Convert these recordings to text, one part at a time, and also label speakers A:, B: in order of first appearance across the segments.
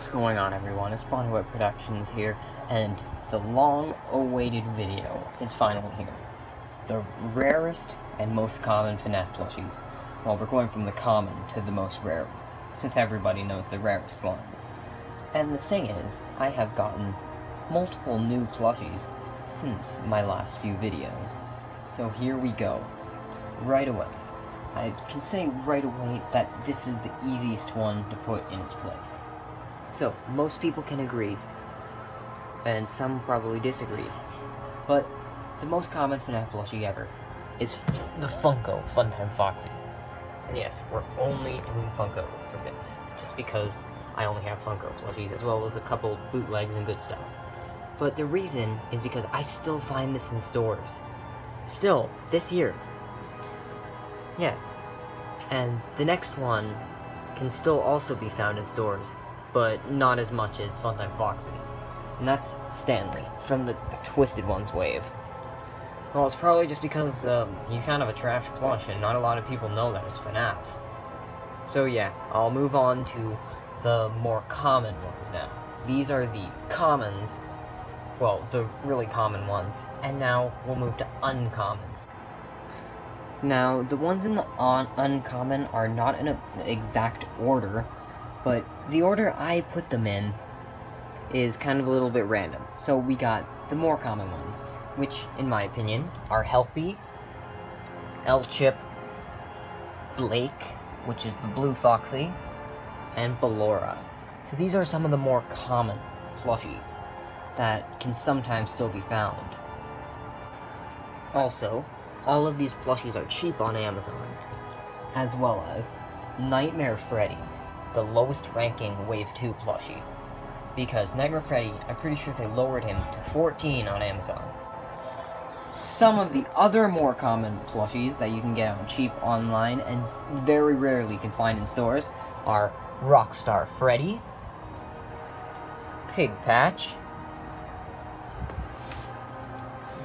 A: What's going on, everyone? It's FunKo Productions here, and the long-awaited video is finally here. The rarest and most common FNaF plushies. Well, we're going from the common to the most rare, since everybody knows the rarest ones. And the thing is, I have gotten multiple new plushies since my last few videos. So here we go. Right away. I can say right away that this is the easiest one to put in its place. So, most people can agree, and some probably disagree, but the most common FNaF plushie ever is the FunKo Funtime Foxy. And yes, we're only doing FunKo for this, just because I only have FunKo plushies, as well as a couple bootlegs and good stuff. But the reason is because I still find this in stores. Still, this year. Yes. And the next one can still also be found in stores, but not as much as Funtime Foxy. And that's Stanley, from the Twisted Ones wave. Well, it's probably just because he's kind of a trash plush, and not a lot of people know that it's FNaF. So yeah, I'll move on to the more common ones now. These are the commons, well, the really common ones, and now we'll move to uncommon. Now, the ones in the uncommon are not in an exact order, but the order I put them in is kind of a little bit random. So we got the more common ones, which, in my opinion, are Healthy, L-Chip, Blake, which is the Blue Foxy, and Ballora. So these are some of the more common plushies that can sometimes still be found. Also, all of these plushies are cheap on Amazon, as well as Nightmare Freddy, the lowest ranking Wave 2 plushie, because Nightmare Freddy, I'm pretty sure they lowered him to 14 on Amazon. Some of the other more common plushies that you can get on cheap online and very rarely can find in stores are Rockstar Freddy, Pig Patch,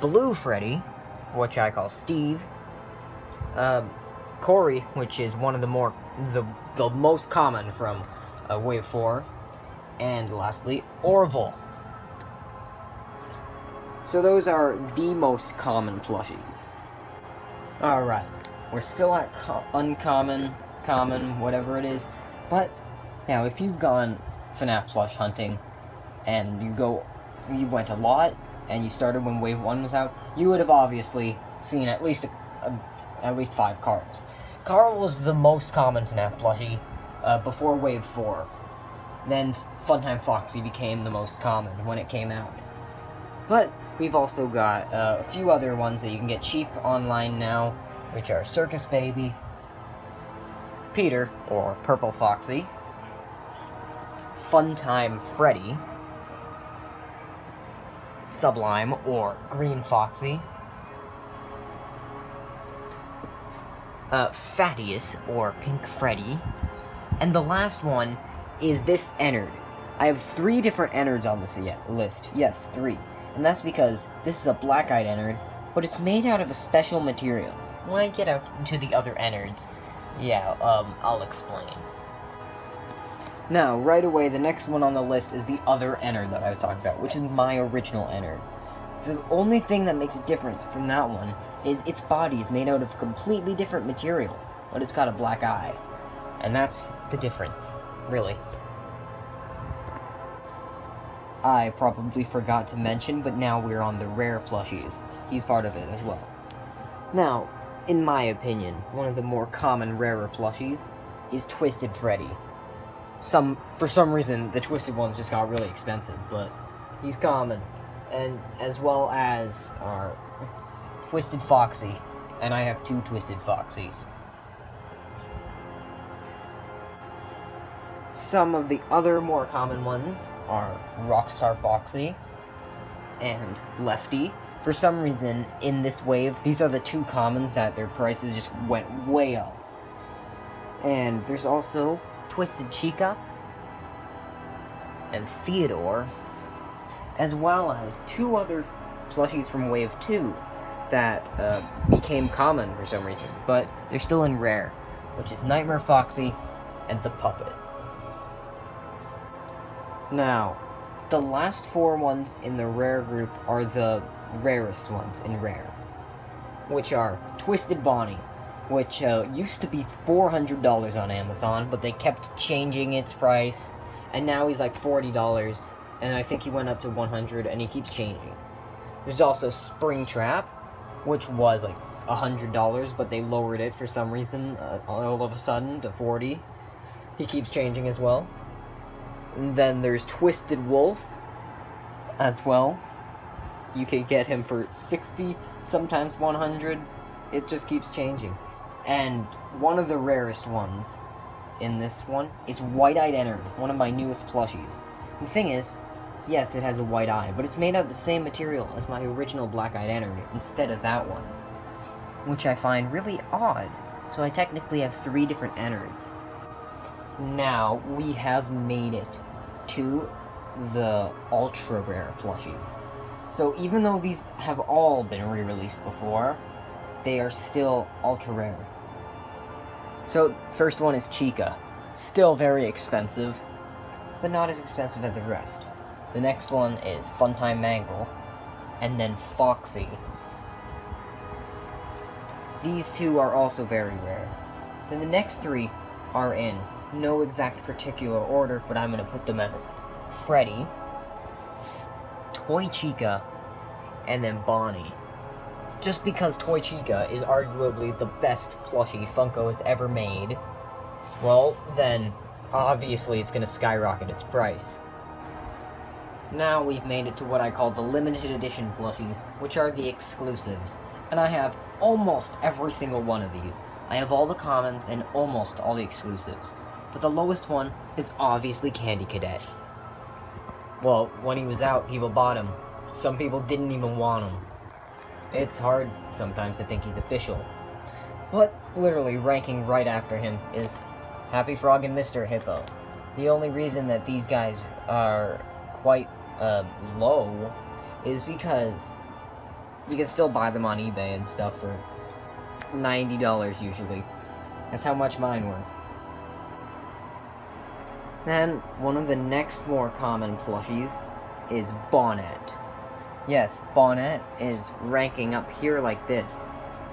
A: Blue Freddy, which I call Steve, Corey, which is one of the most common from Wave 4, and lastly, Orville. So those are the most common plushies. Alright, we're still at uncommon, common, whatever it is, but now if you've gone FNaF plush hunting, and you went a lot, and you started when Wave 1 was out, you would have obviously seen at least 5 Carls. Carl was the most common FNaF plushie before Wave 4. Then Funtime Foxy became the most common when it came out. But we've also got a few other ones that you can get cheap online now, which are Circus Baby, Peter, or Purple Foxy, Funtime Freddy, Sublime, or Green Foxy, Fattius, or Pink Freddy, and the last one is this Ennard. I have 3 different Ennards on this list. Yes, 3. And that's because this is a black-eyed Ennard, but it's made out of a special material. When I get out into the other Ennards, yeah, I'll explain. Now, right away, the next one on the list is the other Ennard that I was talking about, which is my original Ennard. The only thing that makes it different from that one is its body is made out of completely different material, but it's got a black eye. And that's the difference, really. I probably forgot to mention, but now we're on the rare plushies. He's part of it as well. Now, in my opinion, one of the more common rarer plushies is Twisted Freddy. For some reason, the Twisted ones just got really expensive, but he's common. And as well as our Twisted Foxy, and I have 2 Twisted Foxies. Some of the other more common ones are Rockstar Foxy and Lefty. For some reason, in this wave, these are the 2 commons that their prices just went way up. And there's also Twisted Chica and Theodore, as well as 2 other plushies from Wave 2 that became common for some reason, but they're still in rare, which is Nightmare Foxy and the Puppet. Now, the last 4 ones in the rare group are the rarest ones in rare, which are Twisted Bonnie, which used to be $400 on Amazon, but they kept changing its price, and now he's like $40, and I think he went up to $100, and he keeps changing. There's also Springtrap, which was like $100, but they lowered it for some reason, all of a sudden, to $40. He keeps changing as well. And then there's Twisted Wolf, as well. You can get him for $60, sometimes $100. It just keeps changing. And one of the rarest ones in this one is White-Eyed Ennard, one of my newest plushies. The thing is, yes, it has a white eye, but it's made out of the same material as my original Black-Eyed Ennard instead of that one, which I find really odd. So I technically have 3 different Ennards. Now, we have made it to the ultra rare plushies. So even though these have all been re-released before, they are still ultra rare. So, first one is Chica. Still very expensive, but not as expensive as the rest. The next one is Funtime Mangle, and then Foxy. These 2 are also very rare. Then the next 3 are in no exact particular order, but I'm going to put them as Freddy, Toy Chica, and then Bonnie. Just because Toy Chica is arguably the best plushie FunKo has ever made, well, then obviously it's going to skyrocket its price. Now we've made it to what I call the limited edition plushies, which are the exclusives. And I have almost every single one of these. I have all the commons and almost all the exclusives. But the lowest one is obviously Candy Cadet. Well, when he was out, people bought him. Some people didn't even want him. It's hard sometimes to think he's official. But literally ranking right after him is Happy Frog and Mr. Hippo. The only reason that these guys are quite low is because you can still buy them on eBay and stuff for $90 usually. That's how much mine were. Then, one of the next more common plushies is Bonnet. Yes, Bonnet is ranking up here like this.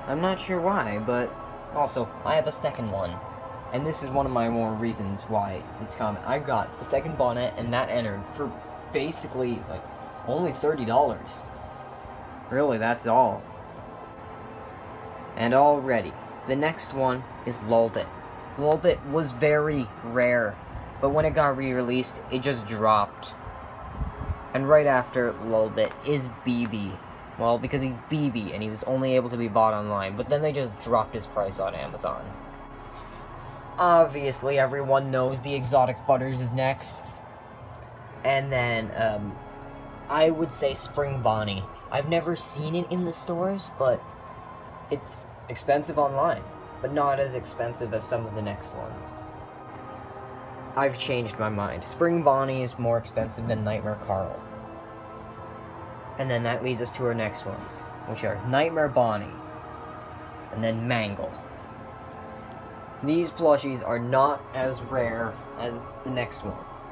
A: I'm not sure why, but also, I have a second one. And this is one of my more reasons why it's common. I got the second Bonnet and that Ennard for basically, like, only $30. Really, that's all. And already, the next one is Lolbit. Lolbit was very rare, but when it got re-released, it just dropped. And right after Lolbit is BB. Well, because he's BB, and he was only able to be bought online, but then they just dropped his price on Amazon. Obviously, everyone knows the Exotic Butters is next. And then, I would say Spring Bonnie. I've never seen it in the stores, but it's expensive online, but not as expensive as some of the next ones. I've changed my mind. Spring Bonnie is more expensive than Nightmare Carl. And then that leads us to our next ones, which are Nightmare Bonnie, and then Mangle. These plushies are not as rare as the next ones.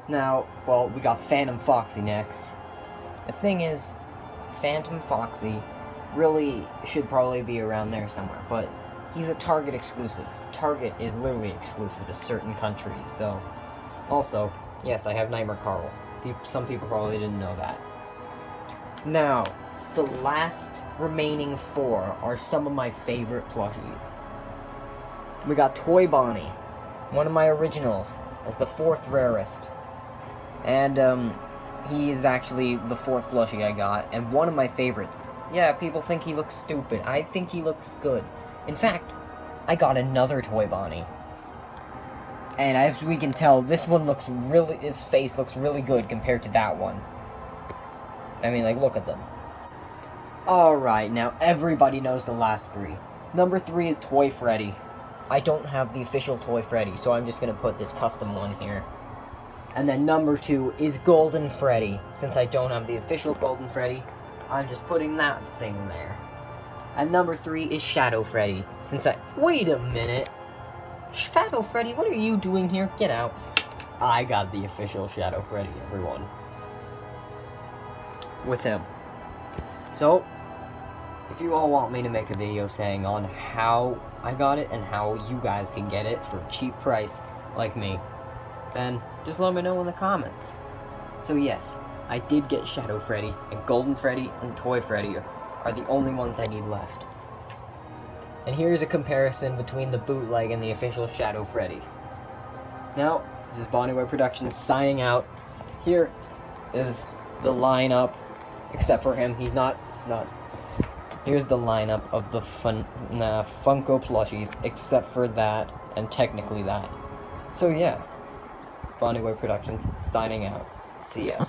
A: Now, well, we got Phantom Foxy next. The thing is, Phantom Foxy really should probably be around there somewhere, but he's a Target exclusive. Target is literally exclusive to certain countries, so... Also, yes, I have Nightmare Carl. Some people probably didn't know that. Now, the last remaining 4 are some of my favorite plushies. We got Toy Bonnie, one of my originals, as the 4th rarest. And, he is actually the 4th plushie I got, and one of my favorites. Yeah, people think he looks stupid. I think he looks good. In fact, I got another Toy Bonnie. And as we can tell, this one looks really... his face looks really good compared to that one. I mean, like, look at them. Alright, now everybody knows the last 3. Number 3 is Toy Freddy. I don't have the official Toy Freddy, so I'm just gonna put this custom one here. And then number 2 is Golden Freddy. Since I don't have the official Golden Freddy, I'm just putting that thing there. And number 3 is Shadow Freddy. Since I... Wait a minute! Shadow Freddy, what are you doing here? Get out. I got the official Shadow Freddy, everyone. With him. So, if you all want me to make a video saying on how I got it and how you guys can get it for a cheap price like me, then just let me know in the comments. So yes, I did get Shadow Freddy, and Golden Freddy and Toy Freddy are the only ones I need left. And here's a comparison between the bootleg and the official Shadow Freddy. Now, this is Bonnyware Productions signing out. Here is the lineup, except for him. He's not. Here's the lineup of the FunKo plushies, except for that, and technically that. So yeah, Bonnyware Productions signing out. See ya.